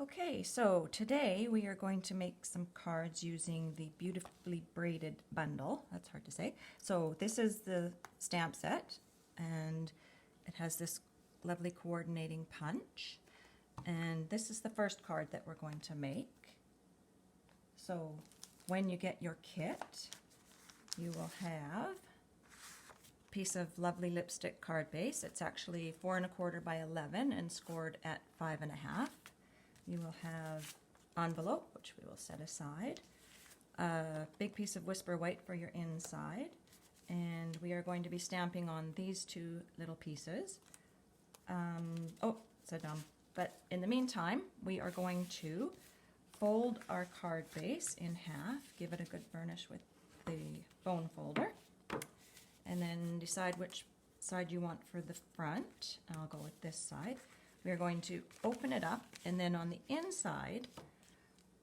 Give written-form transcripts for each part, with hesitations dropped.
Okay, so today we are going to make some cards using the beautifully braided bundle. That's hard to say. So this is the stamp set, and it has this lovely coordinating punch. And this is the first card that we're going to make. So when you get your kit, you will have a piece of lovely lipstick card base. It's actually 4 1/4 by 11 and scored at 5 1/2. You will have envelope, which we will set aside, a big piece of Whisper White for your inside, and we are going to be stamping on these two little pieces. But in the meantime, we are going to fold our card base in half, give it a good burnish with the bone folder, and then decide which side you want for the front. I'll go with this side. We're going to open it up, and then on the inside,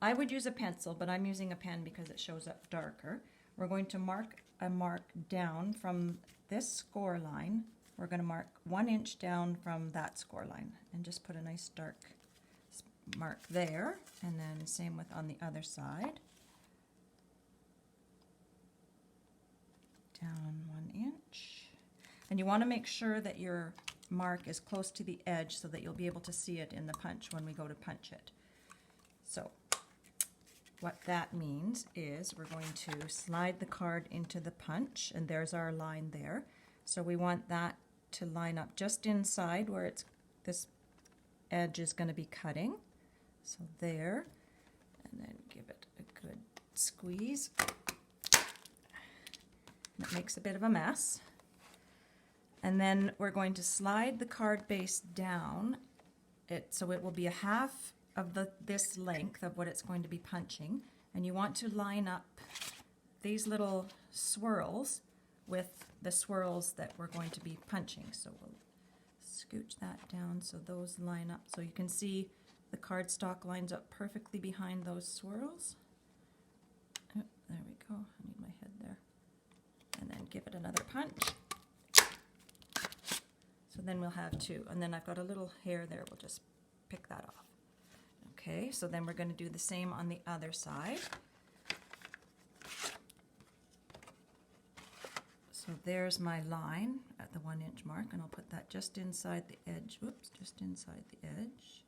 I would use a pencil, but I'm using a pen because it shows up darker. We're going to mark a mark down from this score line. We're going to mark 1 inch down from that score line and just put a nice dark mark there, and then same with on the other side. Down 1 inch. And you want to make sure that your mark is close to the edge so that you'll be able to see it in the punch when we go to punch it. So what that means is we're going to slide the card into the punch, and there's our line there. So we want that to line up just inside where it's this edge is going to be cutting. So there, and then give it a good squeeze. It makes a bit of a mess. And then we're going to slide the card base down, so it will be a half of this length of what it's going to be punching. And you want to line up these little swirls with the swirls that we're going to be punching. So we'll scooch that down so those line up. So you can see the cardstock lines up perfectly behind those swirls. Oh, there we go. I need my head there. And then give it another punch. So then we'll have two, and then I've got a little hair there, we'll just pick that off. Okay, so then we're going to do the same on the other side. So there's my line at the 1 inch mark, and I'll put that just inside the edge, whoops, just inside the edge.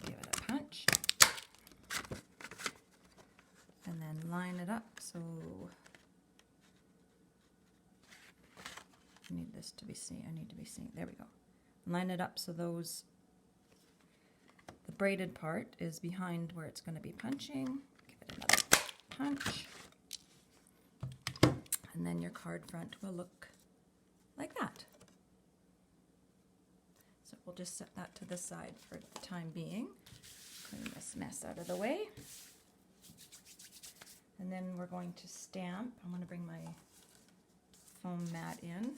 Give it a punch. And then line it up, so I need this to be seen. I need to be seen. There we go. Line it up so the braided part is behind where it's going to be punching. Give it another punch. And then your card front will look like that. So we'll just set that to the side for the time being. Clean this mess out of the way. And then we're going to stamp. I'm going to bring my foam mat in,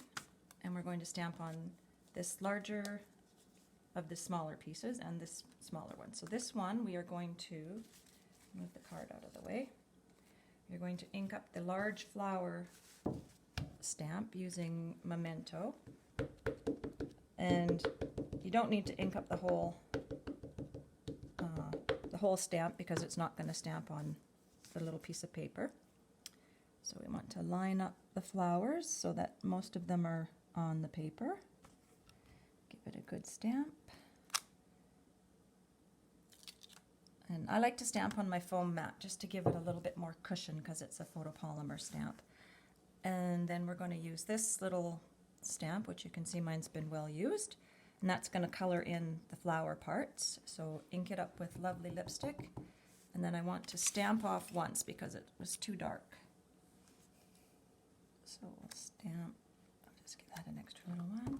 and we're going to stamp on this larger of the smaller pieces and this smaller one. So this one we are going to move the card out of the way. You're going to ink up the large flower stamp using Memento, and you don't need to ink up the whole stamp because it's not going to stamp on the little piece of paper. So we want to line up the flowers so that most of them are on the paper. Give it a good stamp. And I like to stamp on my foam mat just to give it a little bit more cushion because it's a photopolymer stamp. And then we're going to use this little stamp, which you can see mine's been well used, and that's going to color in the flower parts. So ink it up with lovely lipstick, and then I want to stamp off once because it was too dark. So we'll stamp, I'll just give that an extra little one.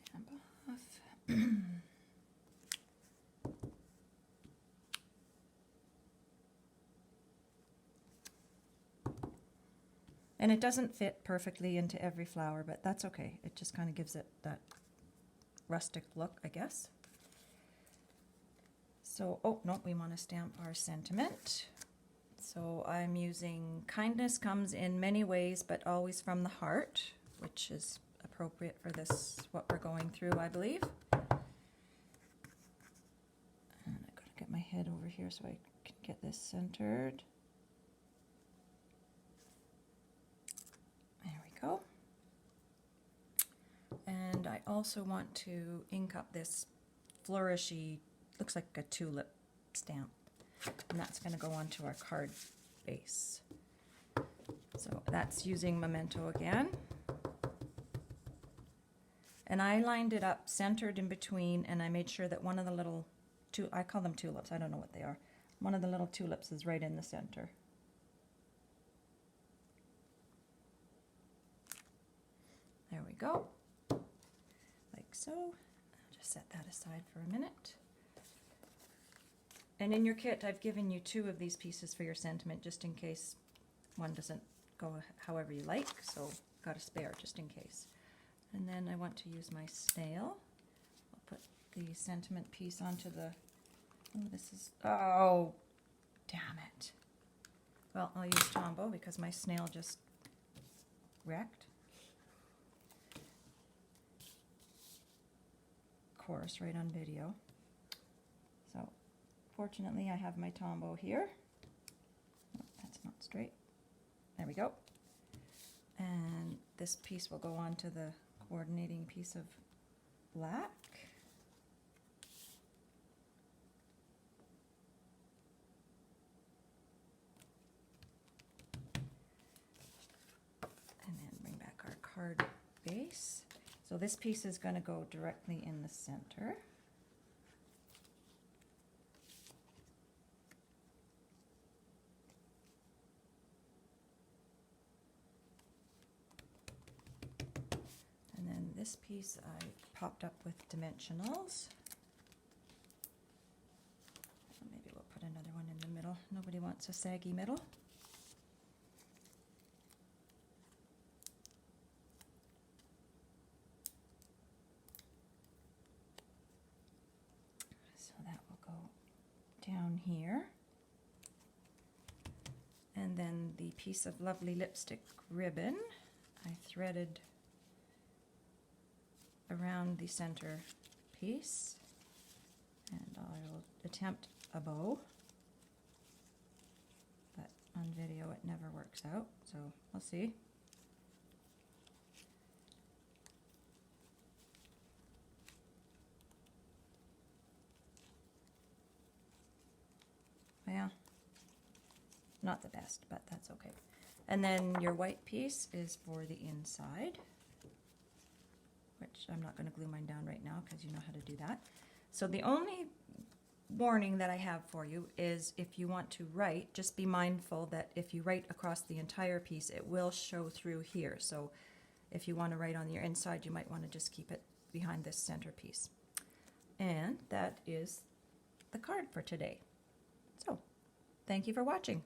Stamp off. And it doesn't fit perfectly into every flower, but that's okay. It just kind of gives it that rustic look, I guess. So, oh no, we want to stamp our sentiment. So I'm using Kindness Comes in Many Ways, but Always from the Heart, which is appropriate for this, what we're going through, I believe. And I've got to get my head over here so I can get this centered. There we go. And I also want to ink up this flourishy, looks like a tulip stamp. And that's going to go onto our card base. So that's using Memento again. And I lined it up centered in between, and I made sure that one of the little, I call them tulips, I don't know what they are. One of the little tulips is right in the center. There we go. Like so. I'll just set that aside for a minute. And in your kit, I've given you 2 of these pieces for your sentiment, just in case one doesn't go however you like. So got a spare just in case. And then I want to use my snail. I'll put the sentiment piece onto the, oh, this is, oh, damn it. Well, I'll use Tombow because my snail just wrecked. Of course, right on video. So fortunately, I have my Tombow here. Oh, that's not straight. There we go. And this piece will go on to the coordinating piece of black. And then bring back our card base. So this piece is going to go directly in the center. This piece I popped up with dimensionals. Maybe we'll put another one in the middle. Nobody wants a saggy middle. So that will go down here. And then the piece of lovely lipstick ribbon I threaded around the center piece, and I'll attempt a bow, but on video it never works out, so we'll see. Well, not the best, but that's okay. And then your white piece is for the inside, which I'm not going to glue mine down right now because you know how to do that. So the only warning that I have for you is if you want to write, just be mindful that if you write across the entire piece, it will show through here. So if you want to write on your inside, you might want to just keep it behind this center piece. And that is the card for today. So thank you for watching.